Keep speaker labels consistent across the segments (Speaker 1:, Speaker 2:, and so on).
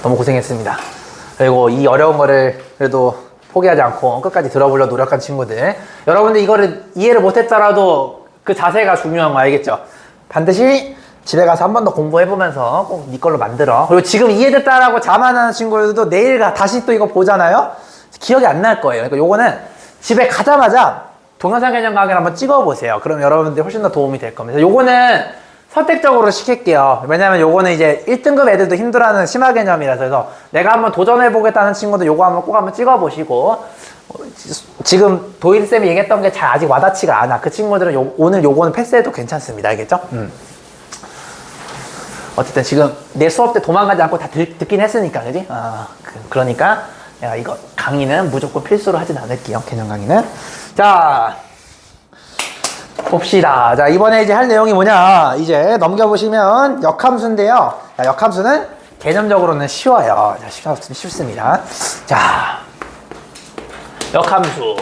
Speaker 1: 너무 고생했습니다. 그리고 이 어려운 거를 그래도 포기하지 않고 끝까지 들어보려 노력한 친구들, 여러분들 이거를 이해를 못했더라도 그 자세가 중요한 거 알겠죠? 반드시 집에 가서 한 번 더 공부해보면서 꼭 네 걸로 만들어. 그리고 지금 이해됐다라고 자만하는 친구들도 내일 다시 또 이거 보잖아요? 기억이 안 날 거예요. 그러니까 요거는 집에 가자마자 동영상 개념 강의를 한번 찍어보세요. 그럼 여러분들이 훨씬 더 도움이 될 겁니다. 요거는 선택적으로 시킬게요. 왜냐면 요거는 이제 1등급 애들도 힘들어하는 심화 개념이라서, 해서 내가 한번 도전해보겠다는 친구도 요거 한번 꼭 한번 찍어보시고, 지금 도일쌤이 얘기했던 게 잘 아직 와닿지가 않아. 그 친구들은 오늘 요거는 패스해도 괜찮습니다. 알겠죠? 어쨌든 지금 내 수업 때 도망가지 않고 다 듣긴 했으니까, 그지? 그러니까 내가 이거 강의는 무조건 필수로 하진 않을게요. 개념 강의는. 자, 봅시다. 자, 이번에 이제 할 내용이 뭐냐. 이제 넘겨보시면 역함수인데요. 자, 역함수는 개념적으로는 쉬워요. 자, 쉽습니다. 자, 역함수.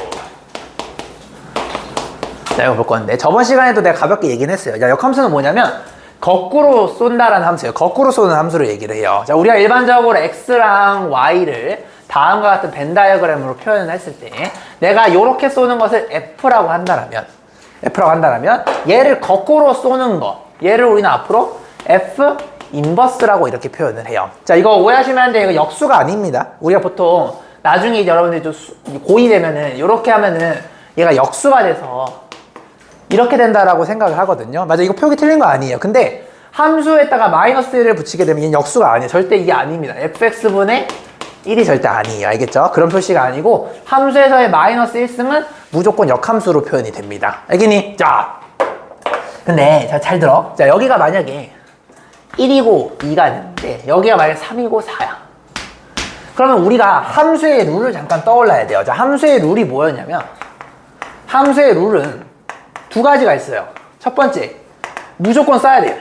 Speaker 1: 자, 이거 볼 건데, 저번 시간에도 내가 가볍게 얘기는 했어요. 자, 역함수는 뭐냐면 거꾸로 쏜다라는 함수예요. 거꾸로 쏘는 함수를 얘기를 해요. 자, 우리가 일반적으로 x랑 y를 다음과 같은 벤 다이어그램으로 표현을 했을 때, 내가 이렇게 쏘는 것을 f라고 한다면 얘를 거꾸로 쏘는 거, 얘를 우리는 앞으로 f 인버스라고 이렇게 표현을 해요. 자, 이거 오해하시면 안 돼요. 이거 역수가 아닙니다. 우리가 보통 나중에 여러분들이 좀 고2 되면은 이렇게 하면은 얘가 역수가 돼서 이렇게 된다라고 생각을 하거든요. 맞아, 이거 표기 틀린 거 아니에요. 근데 함수에다가 마이너스 1을 붙이게 되면 얘는 역수가 아니에요. 절대 이게 아닙니다. fx분의 1이 절대 아니에요. 알겠죠? 그런 표시가 아니고, 함수에서의 마이너스 1승은 무조건 역함수로 표현이 됩니다. 알겠니? 자, 근데 자, 잘 들어. 자, 여기가 만약에 1이고 2가 있는데 여기가 만약에 3이고 4야. 그러면 우리가 함수의 룰을 잠깐 떠올라야 돼요. 자, 함수의 룰이 뭐였냐면, 함수의 룰은 두 가지가 있어요. 첫 번째, 무조건 써야 돼요.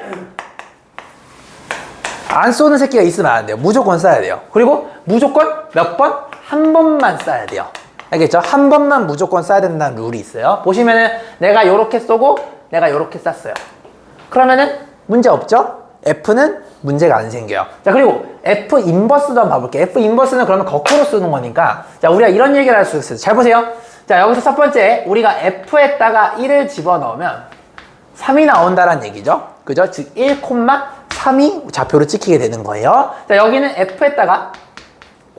Speaker 1: 안 쏘는 새끼가 있으면 안 돼요. 무조건 써야 돼요. 그리고 무조건 몇 번? 한 번만 써야 돼요. 알겠죠? 한 번만 무조건 써야 된다는 룰이 있어요. 보시면은 내가 요렇게 쏘고 내가 요렇게 쐈어요. 그러면은 문제 없죠? F는 문제가 안 생겨요. 자, 그리고 F 인버스도 한번 봐볼게요. F 인버스는 그러면 거꾸로 쓰는 거니까, 자, 우리가 이런 얘기를 할 수 있어요. 잘 보세요. 자, 여기서 첫 번째, 우리가 F에다가 1을 집어넣으면 3이 나온다는 얘기죠. 그죠? 즉 1,3이 좌표로 찍히게 되는 거예요. 자, 여기는 F에다가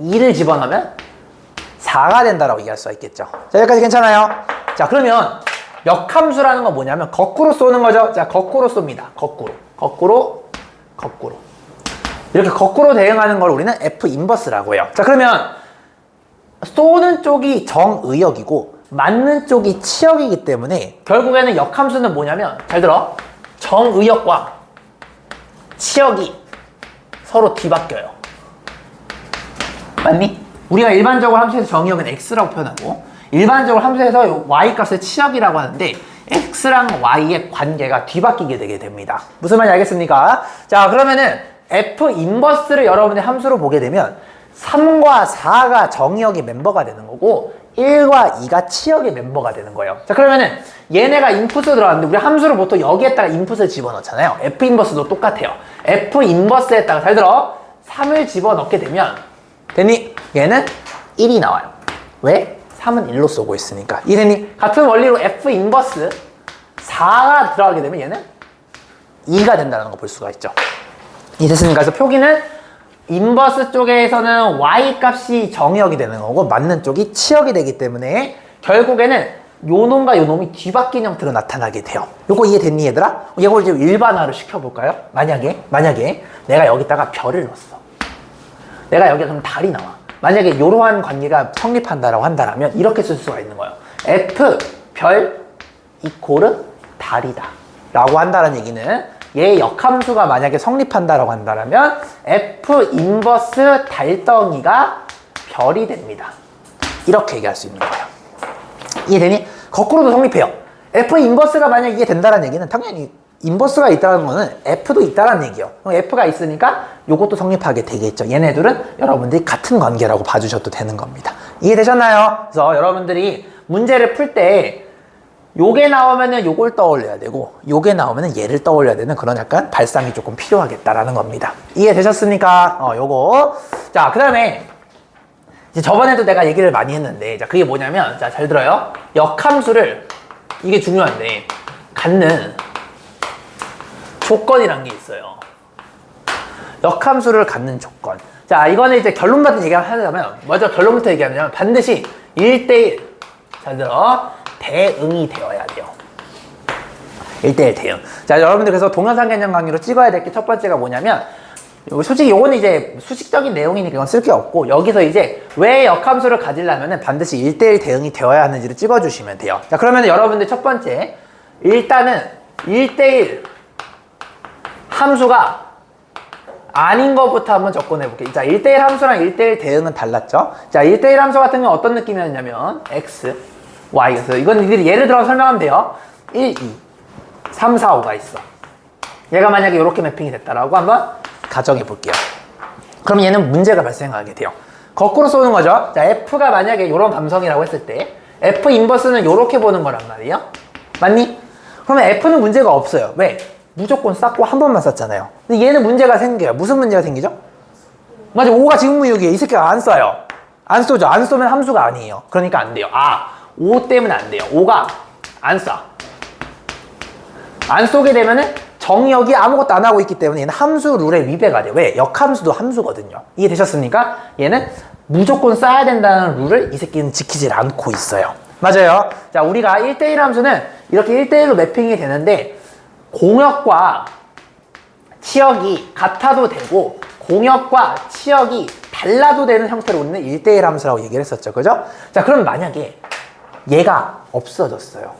Speaker 1: 2를 집어넣으면 4가 된다라고 얘기할 수가 있겠죠. 자, 여기까지 괜찮아요? 자, 그러면 역함수라는 건 뭐냐면 거꾸로 쏘는 거죠. 자, 거꾸로 쏩니다. 거꾸로. 이렇게 거꾸로 대응하는 걸 우리는 F 인버스라고 해요. 자, 그러면 쏘는 쪽이 정의역이고 맞는 쪽이 치역이기 때문에 결국에는 역함수는 뭐냐면, 잘 들어, 정의역과 치역이 서로 뒤바뀌어요. 맞니? 우리가 일반적으로 함수에서 정의역은 x라고 표현하고, 일반적으로 함수에서 y 값을 치역이라고 하는데 x랑 y의 관계가 뒤바뀌게 되게 됩니다. 무슨 말인지 알겠습니까? 자, 그러면은 f 인버스를 여러분의 함수로 보게 되면 3과 4가 정의역의 멤버가 되는 거고 1과 2가 치역의 멤버가 되는 거예요. 자, 그러면은 얘네가 인풋으로 들어갔는데 우리 함수를 보통 여기에다가 인풋을 집어넣잖아요. f 인버스도 똑같아요. f 인버스에다가, 잘 들어, 3을 집어넣게 되면 됐니? 얘는 1이 나와요. 왜? 3은 1로 쏘고 있으니까. 이랬니? 같은 원리로 f 인버스 4가 들어가게 되면 얘는 2가 된다는 거 볼 수가 있죠. 이해됐습니까? 그래서 표기는 인버스 쪽에서는 y 값이 정의역이 되는 거고 맞는 쪽이 치역이 되기 때문에 결국에는 요 놈과 요 놈이 뒤바뀐 형태로 나타나게 돼요. 요거 이해됐니, 얘들아? 이걸 이제 일반화로 시켜볼까요? 만약에 내가 여기다가 별을 넣었어. 내가 여기 그럼 달이 나와. 만약에 이러한 관계가 성립한다라고 한다면 이렇게 쓸 수가 있는 거예요. F 별 이코르 달이다 라고 한다는 얘기는, 얘 역함수가 만약에 성립한다라고 한다면 F 인버스 달덩이가 별이 됩니다. 이렇게 얘기할 수 있는 거예요. 이해되니? 거꾸로도 성립해요. F 인버스가 만약 이게 된다는 얘기는 당연히 인버스가 있다는 거는 F도 있다는 얘기예요. 그럼 F가 있으니까 요것도 성립하게 되겠죠. 얘네들은 여러분들이 같은 관계라고 봐주셔도 되는 겁니다. 이해되셨나요? 그래서 여러분들이 문제를 풀 때 요게 나오면은 요걸 떠올려야 되고 요게 나오면은 얘를 떠올려야 되는 그런 약간 발상이 조금 필요하겠다라는 겁니다. 이해되셨습니까? 요거. 자, 그 다음에 이제 저번에도 내가 얘기를 많이 했는데, 자, 그게 뭐냐면, 자, 잘 들어요. 역함수를, 이게 중요한데, 갖는 조건이란 게 있어요. 역함수를 갖는 조건. 자, 이거는 이제 결론 받은 얘기를 하자면, 먼저 결론부터 얘기하면 반드시 1대1, 잘 들어, 대응이 되어야 돼요. 1대1 대응. 자, 여러분들 그래서 동영상 개념 강의로 찍어야 될 게 첫 번째가 뭐냐면, 솔직히 요거는 이제 수식적인 내용이니까 이건 쓸 게 없고, 여기서 이제 왜 역함수를 가지려면은 반드시 1대1 대응이 되어야 하는지를 찍어주시면 돼요. 자, 그러면 여러분들 첫 번째, 일단은 1대1 함수가 아닌 것부터 한번 접근해 볼게요. 자, 1대1 함수랑 1대1 대응은 달랐죠? 자, 1대1 함수 같은 경우는 어떤 느낌이었냐면, x, y. 그래서 이건 니들이 예를 들어 설명하면 돼요. 1, 2, 3, 4, 5가 있어. 얘가 만약에 이렇게 매핑이 됐다라고 한번 가정해 볼게요. 그럼 얘는 문제가 발생하게 돼요. 거꾸로 쏘는 거죠. 자, f가 만약에 이런 감성이라고 했을 때 f 인버스는 이렇게 보는 거란 말이에요. 맞니? 그러면 f는 문제가 없어요. 왜? 무조건 쌌고 한 번만 쌌잖아요. 근데 얘는 문제가 생겨요. 무슨 문제가 생기죠? 맞아, 5가 지분무역이에요. 이 새끼가 안 쏴요. 안 쏘죠. 안 쏘면 함수가 아니에요. 그러니까 안 돼요. 5 때문에 안 돼요. 5가 안 쏴. 안 쏘게 되면은 정의역이 아무것도 안 하고 있기 때문에 얘는 함수 룰에 위배가 돼요. 왜? 역함수도 함수거든요. 이해되셨습니까? 얘는 무조건 쏴야 된다는 룰을 이 새끼는 지키질 않고 있어요. 맞아요. 자, 우리가 1대1 함수는 이렇게 1대1로 매핑이 되는데 공역과 치역이 같아도 되고 공역과 치역이 달라도 되는 형태로 우리는 1대1 함수라고 얘기를 했었죠. 그죠? 자, 그럼 만약에 얘가 없어졌어요.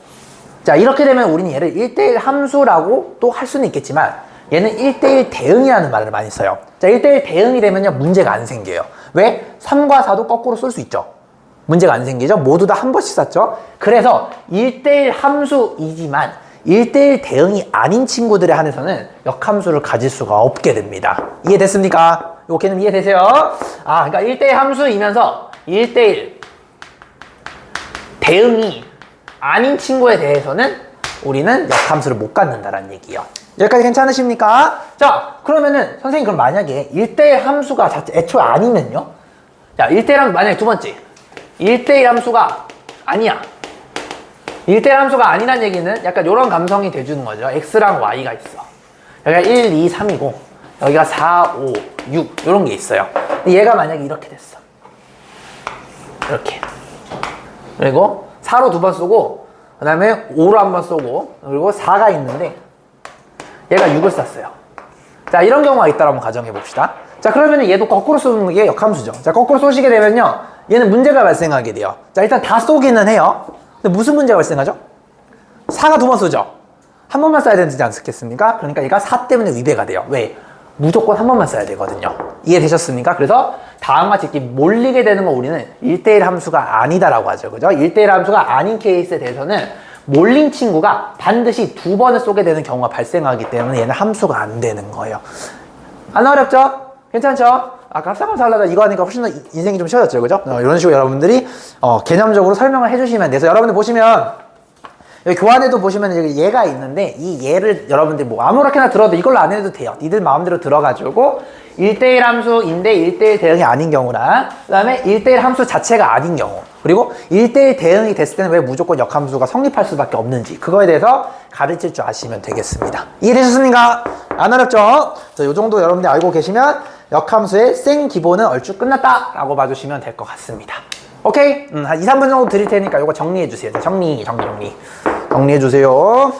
Speaker 1: 자, 이렇게 되면 우리는 얘를 1대1 함수라고 또 할 수는 있겠지만 얘는 1대1 대응이라는 말을 많이 써요. 자, 1대1 대응이 되면요 문제가 안 생겨요. 왜? 3과 4도 거꾸로 쓸 수 있죠. 문제가 안 생기죠. 모두 다 한 번씩 썼죠. 그래서 1대1 함수이지만 1대1 대응이 아닌 친구들에 한해서는 역함수를 가질 수가 없게 됩니다. 이해됐습니까? 요 개념 이해되세요? 그러니까 1대1 함수이면서 1대1 대응이 아닌 친구에 대해서는 우리는 역함수를 못 갖는다라는 얘기예요. 여기까지 괜찮으십니까? 자, 그러면은 선생님 그럼 만약에 1대1 함수가 애초에 아니면요? 자, 1대1 함수 만약에 두 번째 1대1 함수가 아니야. 1대1 함수가 아니란 얘기는 약간 이런 감성이 돼주는 거죠. x랑 y가 있어. 여기가 1, 2, 3이고 여기가 4, 5, 6 이런 게 있어요. 근데 얘가 만약에 이렇게 됐어. 이렇게. 그리고 4로 두 번 쏘고 그 다음에 5로 한 번 쏘고 그리고 4가 있는데 얘가 6을 쐈어요. 자, 이런 경우가 있다고 한번 가정해 봅시다. 자, 그러면 얘도 거꾸로 쏘는 게 역함수죠. 자, 거꾸로 쏘시게 되면요 얘는 문제가 발생하게 돼요. 자, 일단 다 쏘기는 해요. 근데 무슨 문제가 발생하죠? 4가 두 번 쏘죠. 한 번만 쏴야 되지 않겠습니까? 그러니까 얘가 4 때문에 위배가 돼요. 왜? 무조건 한 번만 써야 되거든요. 이해되셨습니까? 그래서 다음과 같이 이렇게 몰리게 되는 거 우리는 1대1 함수가 아니다라고 하죠. 그죠? 1대1 함수가 아닌 케이스에 대해서는 몰린 친구가 반드시 두 번을 쏘게 되는 경우가 발생하기 때문에 얘는 함수가 안 되는 거예요. 안 어렵죠? 괜찮죠? 값상함수 하려다 이거 하니까 훨씬 더 인생이 좀 쉬워졌죠. 그죠? 이런 식으로 여러분들이 개념적으로 설명을 해주시면 돼서 여러분들 보시면 여기 교환에도 보시면 여기 얘가 있는데 이 얘를 여러분들 뭐 아무렇게나 들어도 이걸로 안 해도 돼요. 니들 마음대로 들어가지고 1대1 함수인데 1대1 대응이 아닌 경우랑 그 다음에 1대1 함수 자체가 아닌 경우 그리고 1대1 대응이 됐을 때는 왜 무조건 역함수가 성립할 수밖에 없는지 그거에 대해서 가르칠 줄 아시면 되겠습니다. 이해되셨습니까? 안 어렵죠? 이 정도 여러분들 알고 계시면 역함수의 생 기본은 얼추 끝났다 라고 봐주시면 될 것 같습니다. 오케이? 한 2, 3분 정도 드릴 테니까 이거 정리해 주세요. 자, 정리해 주세요.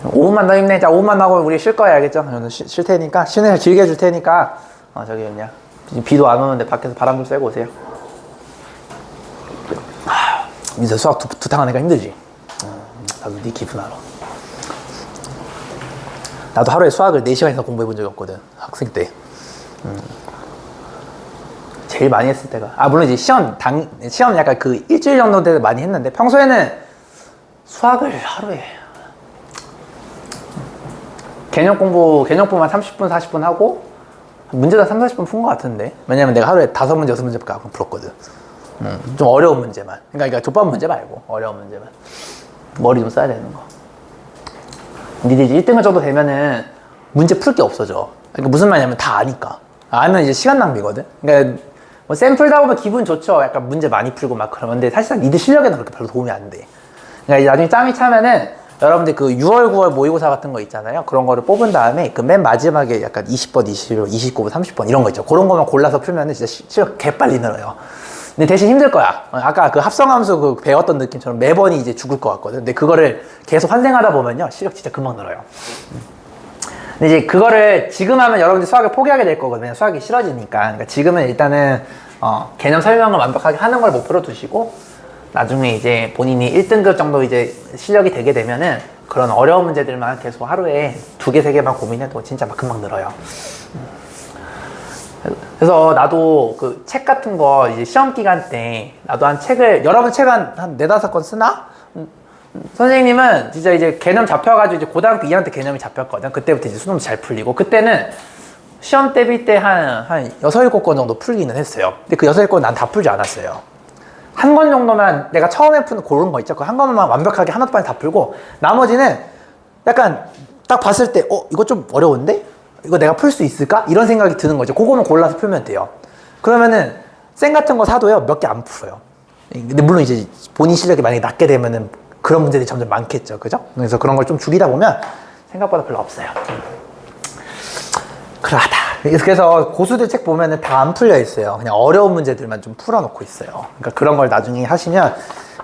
Speaker 1: (5분만) 더 힘내. 자, 5분만 하고 우리 쉴 거야. 알겠죠? 저는 쉴 테니까 쉬는 날 길게 해줄 테니까 저기 그냥 비도 안 오는데 밖에서 바람 좀 쐬고 오세요. 민서 수학 두 탕 하니까 힘들지? 나도 네 기분 알아. 나도 하루에 수학을 4시간 이상 공부해 본 적이 없거든. 학생 때. 제일 많이 했을 때가 물론 이제 시험 약간 그 일주일 정도 때 많이 했는데 평소에는 수학을 하루에 개념 공부만 30분, 40분 하고, 문제도 3, 40분 푼 것 같은데. 왜냐면 내가 하루에 5문제, 6문제밖에 안 풀었거든. 좀 어려운 문제만. 그러니까 족밥 문제 말고, 어려운 문제만. 머리 좀 써야 되는 거. 니들이 1등급 정도 되면은 문제 풀 게 없어져. 그러니까 무슨 말이냐면 다 아니까. 알면 이제 시간 낭비거든. 그러니까 뭐 쌤 풀다 보면 기분 좋죠. 약간 문제 많이 풀고 막 그러는데 사실상 니들 실력에는 그렇게 별로 도움이 안 돼. 그러니까 나중에 짬이 차면은 여러분들 그 6월, 9월 모의고사 같은 거 있잖아요. 그런 거를 뽑은 다음에 그 맨 마지막에 약간 20번, 20번, 29번, 30번 이런 거 있죠. 그런 거만 골라서 풀면은 진짜 실력 개빨리 늘어요. 근데 대신 힘들 거야. 아까 그 합성함수 그 배웠던 느낌처럼 매번이 이제 죽을 것 같거든. 근데 그거를 계속 환생하다 보면요. 실력 진짜 금방 늘어요. 근데 이제 그거를 지금 하면 여러분들 수학을 포기하게 될 거거든요. 수학이 싫어지니까. 그러니까 지금은 일단은 개념 설명을 완벽하게 하는 걸 목표로 두시고 나중에 이제 본인이 1등급 정도 이제 실력이 되게 되면은 그런 어려운 문제들만 계속 하루에 2개, 3개만 고민해도 진짜 막 금방 늘어요. 그래서 나도 그 책 같은 거 이제 시험 기간 때 나도 한 책을 여러분 책 한 4-5권 쓰나? 선생님은 진짜 이제 개념 잡혀가지고 이제 고등학교 2학년 때 개념이 잡혔거든. 그때부터 이제 수능도 잘 풀리고 그때는 시험 대비 때 한 6, 7권 정도 풀기는 했어요. 근데 그 6, 7권 난 다 풀지 않았어요. 한 권 정도만 내가 처음에 푸는 고른 거 있죠. 그 한 권만 완벽하게 하나도 빨리 다 풀고 나머지는 약간 딱 봤을 때 이거 좀 어려운데? 이거 내가 풀 수 있을까? 이런 생각이 드는 거죠. 그거는 골라서 풀면 돼요. 그러면은 쌤 같은 거 사도요 몇 개 안 풀어요. 근데 물론 이제 본인 실력이 만약에 낮게 되면은 그런 문제들이 점점 많겠죠. 그죠? 그래서 그런 걸 좀 줄이다 보면 생각보다 별로 없어요. 그러하다. 그래서 고수들 책 보면은 다 안 풀려 있어요. 그냥 어려운 문제들만 좀 풀어놓고 있어요. 그러니까 그런 걸 나중에 하시면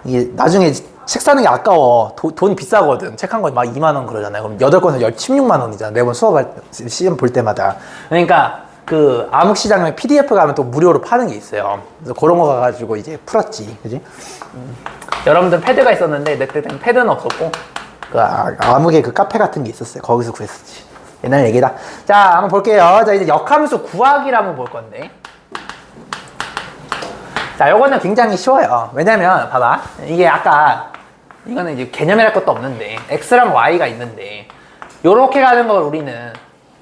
Speaker 1: 이게 나중에 책 사는 게 아까워. 돈 비싸거든. 책 한 권 막 2만 원 그러잖아요. 그럼 8권에서 16만 원이잖아. 매번 수업할 시험 볼 때마다. 그러니까 그 암흑시장에 PDF 가면 또 무료로 파는 게 있어요. 그래서 그런 거 가가지고 이제 풀었지. 그지? 여러분들 패드가 있었는데 내 때는 패드는 없었고 그 암흑의 그 카페 같은 게 있었어요. 거기서 구했었지. 옛날 얘기다. 자, 한번 볼게요. 자, 이제 역함수 구하기를 한번 볼 건데. 자, 요거는 굉장히 쉬워요. 왜냐면, 봐봐. 이게 아까, 이거는 이제 개념이랄 것도 없는데, x랑 y가 있는데, 요렇게 가는 걸 우리는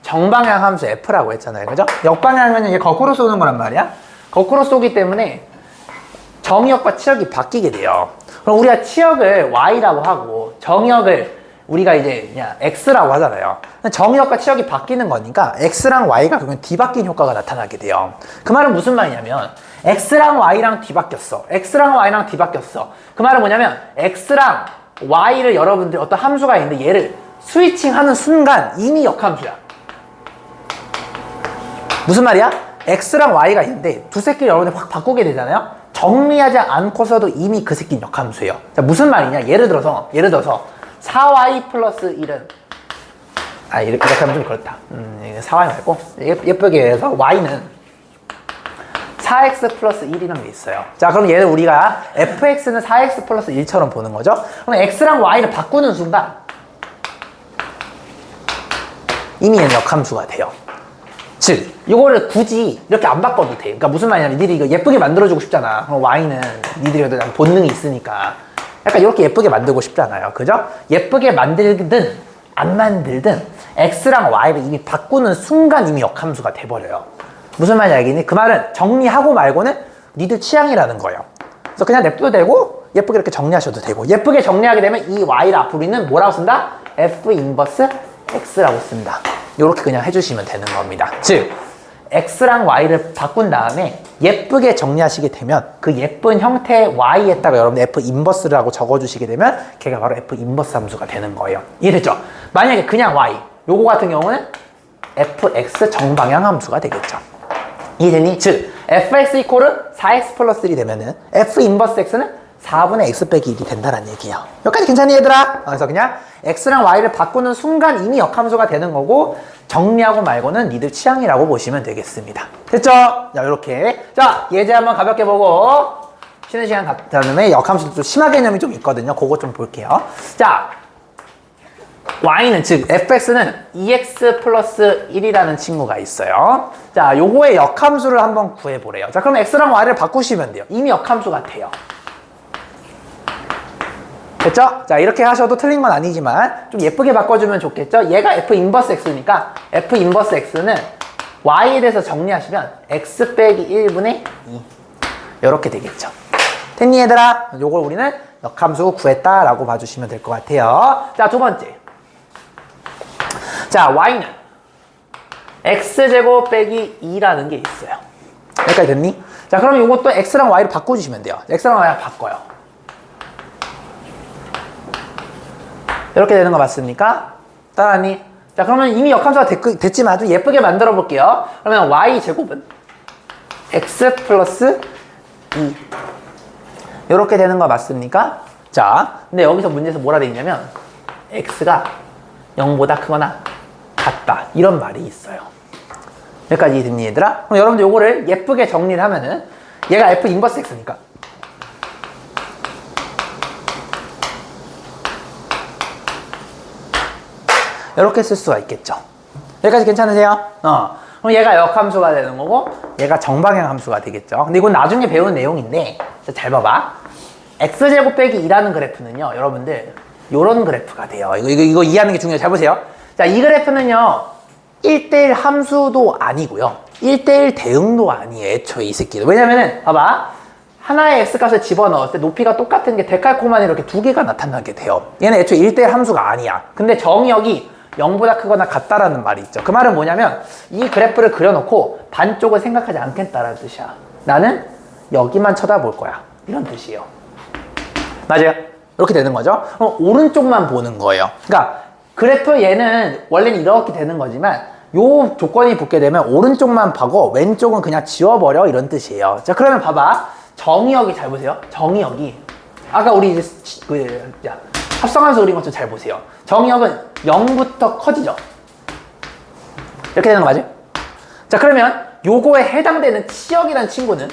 Speaker 1: 정방향 함수 f라고 했잖아요. 그죠? 역방향은 이게 거꾸로 쏘는 거란 말이야. 거꾸로 쏘기 때문에 정역과 치역이 바뀌게 돼요. 그럼 우리가 치역을 y라고 하고, 정역을 우리가 이제 그냥 x라고 하잖아요. 정역과 치역이 바뀌는 거니까 x랑 y가 그러면 뒤바뀐 효과가 나타나게 돼요. 그 말은 무슨 말이냐면 x랑 y랑 뒤바뀌었어. x랑 y랑 뒤바뀌었어. 그 말은 뭐냐면 x랑 y를 여러분들 어떤 함수가 있는데 얘를 스위칭하는 순간 이미 역함수야. 무슨 말이야? x랑 y가 있는데 두 새끼를 여러분들 확 바꾸게 되잖아요. 정리하지 않고서도 이미 그 새끼는 역함수예요. 자, 무슨 말이냐? 예를 들어서 4y 플러스 1은 이렇게 하면 좀 그렇다. 4y 말고 예쁘게 해서 y는 4x 플러스 1이라는 게 있어요. 자, 그럼 얘를 우리가 fx는 4x 플러스 1처럼 보는 거죠. 그럼 x랑 y를 바꾸는 순간 이미 얘는 역함수가 돼요. 즉, 이거를 굳이 이렇게 안 바꿔도 돼. 그러니까 무슨 말이냐면 니들이 이거 예쁘게 만들어주고 싶잖아. 그럼 y는 니들이 본능이 있으니까 약간 이렇게 예쁘게 만들고 싶잖아요. 그죠? 예쁘게 만들든 안 만들든 x랑 y를 이미 바꾸는 순간 이미 역함수가 돼버려요. 무슨 말인지 알겠니? 그 말은 정리하고 말고는 니들 취향이라는 거예요. 그래서 그냥 냅둬도 되고 예쁘게 이렇게 정리하셔도 되고 예쁘게 정리하게 되면 이 y를 앞으로 우리는 뭐라고 쓴다? f 인버스 x라고 씁니다. 이렇게 그냥 해주시면 되는 겁니다. 즉 x랑 y를 바꾼 다음에 예쁘게 정리하시게 되면 그 예쁜 형태의 y에다가 여러분들 f 인버스라고 적어주시게 되면 걔가 바로 f 인버스 함수가 되는 거예요. 이해됐죠? 만약에 그냥 y 요거 같은 경우는 fx 정방향 함수가 되겠죠. 이해되니? 즉 fx 이퀄은 4x 플러스 1이 되면은 f 인버스 x는 4분의 x 빼기 1이 된다는 얘기예요. 여기까지 괜찮니 얘들아? 그래서 그냥 x랑 y를 바꾸는 순간 이미 역함수가 되는 거고 정리하고 말고는 니들 취향이라고 보시면 되겠습니다. 됐죠? 자, 요렇게. 자, 예제 한번 가볍게 보고 쉬는 시간 다음에 역함수도 좀 심화 개념이 좀 있거든요. 그거 좀 볼게요. 자, y는 즉 fx는 2x 플러스 1이라는 친구가 있어요. 자, 요거의 역함수를 한번 구해보래요. 자, 그럼 x랑 y를 바꾸시면 돼요. 이미 역함수가 돼요. 됐죠? 자, 이렇게 하셔도 틀린 건 아니지만 좀 예쁘게 바꿔주면 좋겠죠? 얘가 F 인버스 X니까 F 인버스 X는 Y에 대해서 정리하시면 X 빼기 1분의 2 이렇게 되겠죠. 됐니 얘들아? 요걸 우리는 역함수 구했다라고 봐주시면 될 것 같아요. 자, 두 번째. 자, Y는 X제곱 빼기 2라는 게 있어요. 여기까지 됐니? 자, 그럼 이것도 X랑 Y를 바꿔주시면 돼요. X랑 Y랑 바꿔요. 이렇게 되는 거 맞습니까? 따라하니? 자, 그러면 이미 역함수가 됐지만 아주 예쁘게 만들어 볼게요. 그러면 Y제곱은 X 플러스 2 이렇게 되는 거 맞습니까? 자, 근데 여기서 문제에서 뭐라 돼 있냐면 X가 0보다 크거나 같다 이런 말이 있어요. 여기까지 됐니 얘들아? 그럼 여러분들 요거를 예쁘게 정리를 하면은 얘가 F 인버스 X니까 이렇게 쓸 수가 있겠죠. 여기까지 괜찮으세요? 그럼 얘가 역함수가 되는 거고 얘가 정방향 함수가 되겠죠. 근데 이건 나중에 배운 내용인데 잘 봐봐. X제곱 빼기 2라는 그래프는요 여러분들 요런 그래프가 돼요. 이거 이해하는 게 중요해요. 잘 보세요. 자, 이 그래프는요 1대1 함수도 아니고요 1대1 대응도 아니에요. 애초에 이 새끼는. 왜냐면은 봐봐, 하나의 X값을 집어넣을 때 높이가 똑같은 게 데칼코마니 이렇게 두 개가 나타나게 돼요. 얘는 애초에 1대1 함수가 아니야. 근데 정의역이 0보다 크거나 같다라는 말이 있죠. 그 말은 뭐냐면 이 그래프를 그려놓고 반쪽을 생각하지 않겠다라는 뜻이야. 나는 여기만 쳐다볼 거야 이런 뜻이에요. 맞아요? 이렇게 되는 거죠. 오른쪽만 보는 거예요. 그러니까 그래프 얘는 원래는 이렇게 되는 거지만 요 조건이 붙게 되면 오른쪽만 보고 왼쪽은 그냥 지워버려 이런 뜻이에요. 자, 그러면 봐봐. 정의역이 잘 보세요. 정의역이 아까 우리 이제 합성함수 그린 것좀 잘 보세요. 정의역은 0부터 커지죠. 이렇게 되는 거 맞아요? 자, 그러면 요거에 해당되는 치역이라는 친구는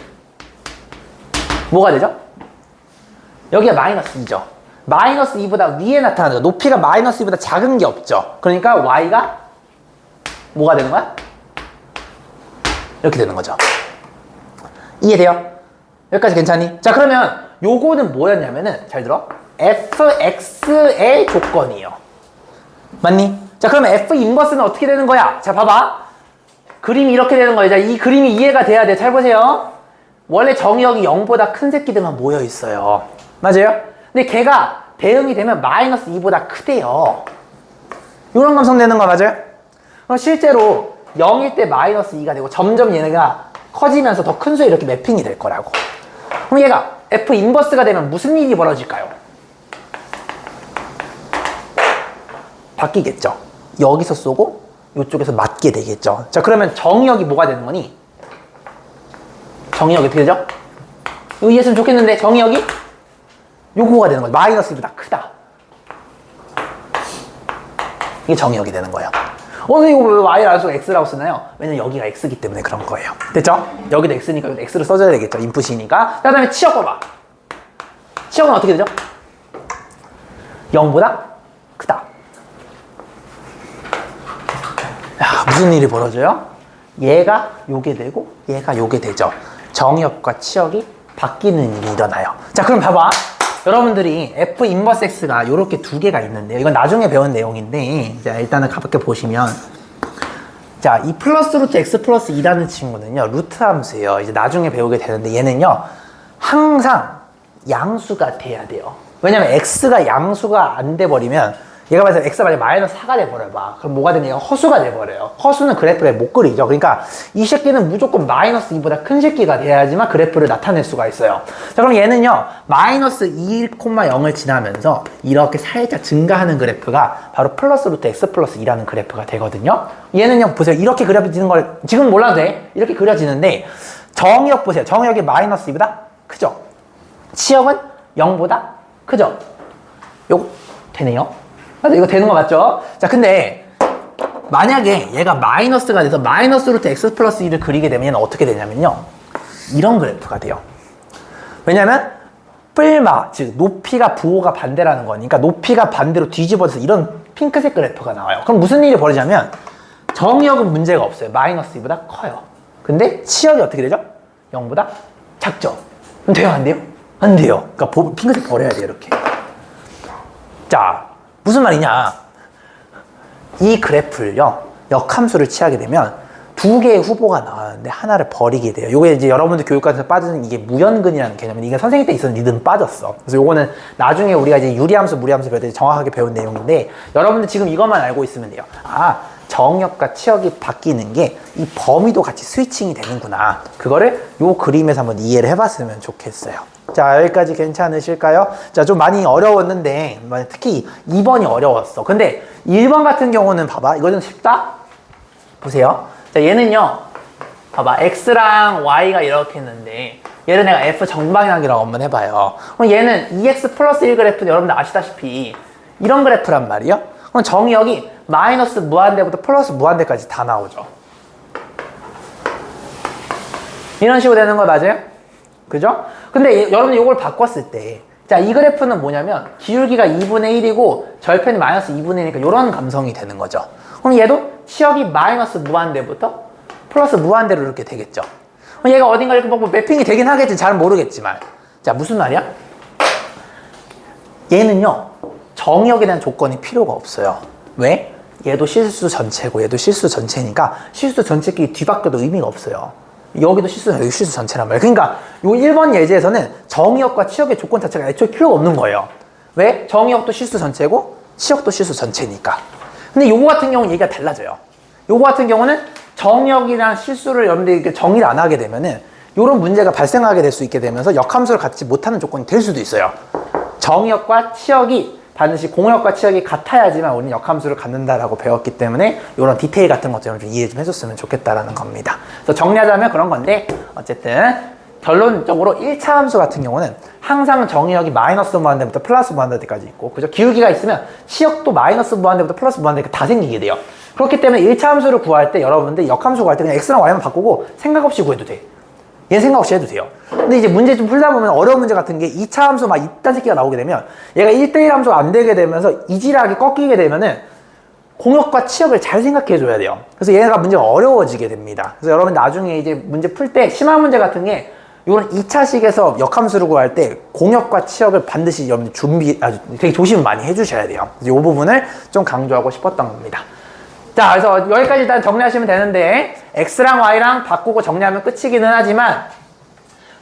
Speaker 1: 뭐가 되죠? 여기가 마이너스 2죠. 마이너스 2보다 위에 나타나는 거. 높이가 마이너스 2보다 작은 게 없죠. 그러니까 Y가 뭐가 되는 거야? 이렇게 되는 거죠. 이해돼요? 여기까지 괜찮니? 자, 그러면 요거는 뭐였냐면은 잘 들어. fx의 조건이에요. 맞니? 자, 그러면 f 인버스는 어떻게 되는 거야? 자, 봐봐. 그림이 이렇게 되는 거예요. 자, 이 그림이 이해가 돼야 돼. 잘 보세요. 원래 정의역이 0보다 큰 새끼들만 모여 있어요. 맞아요? 근데 걔가 대응이 되면 마이너스 2보다 크대요. 이런 감성 되는 거 맞아요? 그럼 실제로 0일 때 마이너스 2가 되고 점점 얘네가 커지면서 더 큰 수에 이렇게 매핑이 될 거라고. 그럼 얘가 f 인버스가 되면 무슨 일이 벌어질까요? 바뀌겠죠. 여기서 쏘고 이쪽에서 맞게 되겠죠. 자, 그러면 정의역이 뭐가 되는 거니? 정의역이 어떻게 되죠? 이거 이해했으면 좋겠는데 정의역이 요거가 되는 거예요. 마이너스보다 크다. 이게 정의역이 되는 거예요. 근데 이거 왜 Y를 안 쓰고 X라고 쓰나요? 왜냐면 여기가 X이기 때문에 그런 거예요. 됐죠? 여기도 X니까 여기도 X를 써줘야 되겠죠. 인풋이니까. 그 다음에 치역 봐봐. 치역은 어떻게 되죠? 0보다 크다. 야, 무슨 일이 벌어져요? 얘가 요게 되고 얘가 요게 되죠. 정의역과 치역이 바뀌는 일이 일어나요. 자, 그럼 봐봐. 여러분들이 F 인버스 X가 요렇게 두 개가 있는데요. 이건 나중에 배운 내용인데, 자, 일단은 가볍게 보시면, 자, 이 플러스 루트 X 플러스 2라는 친구는요, 루트 함수예요. 이제 나중에 배우게 되는데, 얘는요, 항상 양수가 돼야 돼요. 왜냐면 X가 양수가 안 돼버리면, 얘가 말해서 X가 만약에 마이너스 4가 돼버려봐. 그럼 뭐가 되냐? 허수가 돼버려요. 허수는 그래프를 못 그리죠. 그러니까 이 새끼는 무조건 마이너스 2보다 큰 새끼가 돼야지만 그래프를 나타낼 수가 있어요. 자, 그럼 얘는요, 마이너스 2,0을 지나면서 이렇게 살짝 증가하는 그래프가 바로 플러스 루트 X 플러스 2라는 그래프가 되거든요. 얘는요, 보세요. 이렇게 그려지는 걸 지금 몰라도 돼. 이렇게 그려지는데 정의역 보세요. 정의역이 마이너스 2보다 크죠? 치역은 0보다 크죠? 요거 되네요. 이거 되는 거 맞죠? 자, 근데 만약에 얘가 마이너스가 돼서 마이너스 루트 X 플러스 2를 그리게 되면 얘는 어떻게 되냐면요, 이런 그래프가 돼요. 왜냐면 뿔마, 즉 높이가 부호가 반대라는 거니까 높이가 반대로 뒤집어져서 이런 핑크색 그래프가 나와요. 그럼 무슨 일이 벌어지냐면 정의역은 문제가 없어요. 마이너스 2보다 커요. 근데 치역이 어떻게 되죠? 0보다 작죠? 그럼 돼요? 안 돼요? 안 돼요. 그러니까 핑크색 버려야 돼요. 이렇게. 자, 무슨 말이냐? 이 그래프를요, 역함수를 취하게 되면 두 개의 후보가 나왔는데 하나를 버리게 돼요. 요게 이제 여러분들 교육과에서 빠지는 이게 무연근이라는 개념인데, 이게 선생님 때 있었는데 니들은 빠졌어. 그래서 요거는 나중에 우리가 이제 유리함수, 무리함수 배울 때 정확하게 배운 내용인데, 여러분들 지금 이것만 알고 있으면 돼요. 아, 정역과 치역이 바뀌는 게 이 범위도 같이 스위칭이 되는구나. 그거를 요 그림에서 한번 이해를 해봤으면 좋겠어요. 자, 여기까지 괜찮으실까요? 자, 좀 많이 어려웠는데, 특히 2번이 어려웠어. 근데 1번 같은 경우는 봐봐. 이거 좀 쉽다? 보세요. 자, 얘는요, 봐봐. X랑 Y가 이렇게 있는데, 얘를 내가 F 정방향이라고 한번 해봐요. 그럼 얘는 2X 플러스 1 그래프는 여러분들 아시다시피 이런 그래프란 말이에요. 그럼 정의역이 마이너스 무한대부터 플러스 무한대까지 다 나오죠. 이런 식으로 되는 거 맞아요? 그죠? 근데 여러분들 이걸 바꿨을 때, 자, 이 그래프는 뭐냐면 기울기가 2분의 1이고 절편이 마이너스 2분의 1이니까 이런 감성이 되는 거죠. 그럼 얘도 치역이 마이너스 무한대부터 플러스 무한대로 이렇게 되겠죠. 그럼 얘가 어딘가 이렇게 뭐 매핑이 되긴 하겠지. 잘 모르겠지만. 자, 무슨 말이야? 얘는요, 정의역에 대한 조건이 필요가 없어요. 왜? 얘도 실수 전체고 얘도 실수 전체니까 실수 전체끼리 뒤바뀌어도 의미가 없어요. 여기도 실수, 여기 실수 전체란 말이에요. 그러니까 요 1번 예제에서는 정의역과 치역의 조건 자체가 애초에 필요가 없는 거예요. 왜? 정의역도 실수 전체고 치역도 실수 전체니까. 근데 요거 같은 경우는 얘기가 달라져요. 요거 같은 경우는 정의역이랑 실수를 여러분들이 정의를 안 하게 되면은 요런 문제가 발생하게 될 수 있게 되면서 역함수를 갖지 못하는 조건이 될 수도 있어요. 정의역과 치역이 반드시 공역과 치역이 같아야지만 우리는 역함수를 갖는다라고 배웠기 때문에 이런 디테일 같은 것들을 좀 이해 좀 해줬으면 좋겠다라는 겁니다. 그래서 정리하자면 그런 건데, 어쨌든 결론적으로 1차 함수 같은 경우는 항상 정의역이 마이너스 무한대부터 플러스 무한대까지 있고, 그죠? 기울기가 있으면 치역도 마이너스 무한대부터 플러스 무한대까지 다 생기게 돼요. 그렇기 때문에 1차 함수를 구할 때 여러분들 역함수 구할 때 그냥 x랑 y만 바꾸고 생각 없이 구해도 돼. 얘는 생각 없이 해도 돼요. 근데 이제 문제 좀 풀다 보면 어려운 문제 같은 게 2차 함수 막 이딴 새끼가 나오게 되면 얘가 1대1 함수가 안 되게 되면서 이질하게 꺾이게 되면은 공역과 치역을 잘 생각해 줘야 돼요. 그래서 얘가 문제가 어려워지게 됩니다. 그래서 여러분 나중에 이제 문제 풀 때 심한 문제 같은 게 이런 2차식에서 역함수를 구할 때 공역과 치역을 반드시 여러분 아주 되게 조심 많이 해주셔야 돼요. 이 부분을 좀 강조하고 싶었던 겁니다. 자, 그래서 여기까지 일단 정리하시면 되는데, X랑 Y랑 바꾸고 정리하면 끝이기는 하지만,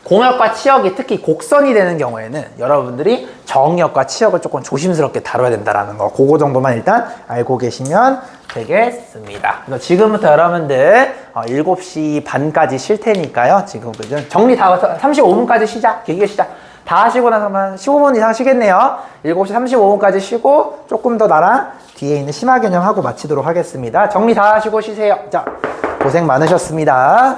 Speaker 1: 공역과 치역이 특히 곡선이 되는 경우에는 여러분들이 정역과 치역을 조금 조심스럽게 다뤄야 된다는 거, 그거 정도만 일단 알고 계시면 되겠습니다. 그래서 지금부터 여러분들 7시 반까지 쉴 테니까요. 지금 정리 다 해서 35분까지 쉬자. 길게 쉬자. 다 하시고 나서만 15분 이상 쉬겠네요. 7시 35분까지 쉬고 조금 더 나랑 뒤에 있는 심화 개념하고 마치도록 하겠습니다. 정리 다 하시고 쉬세요. 자, 고생 많으셨습니다.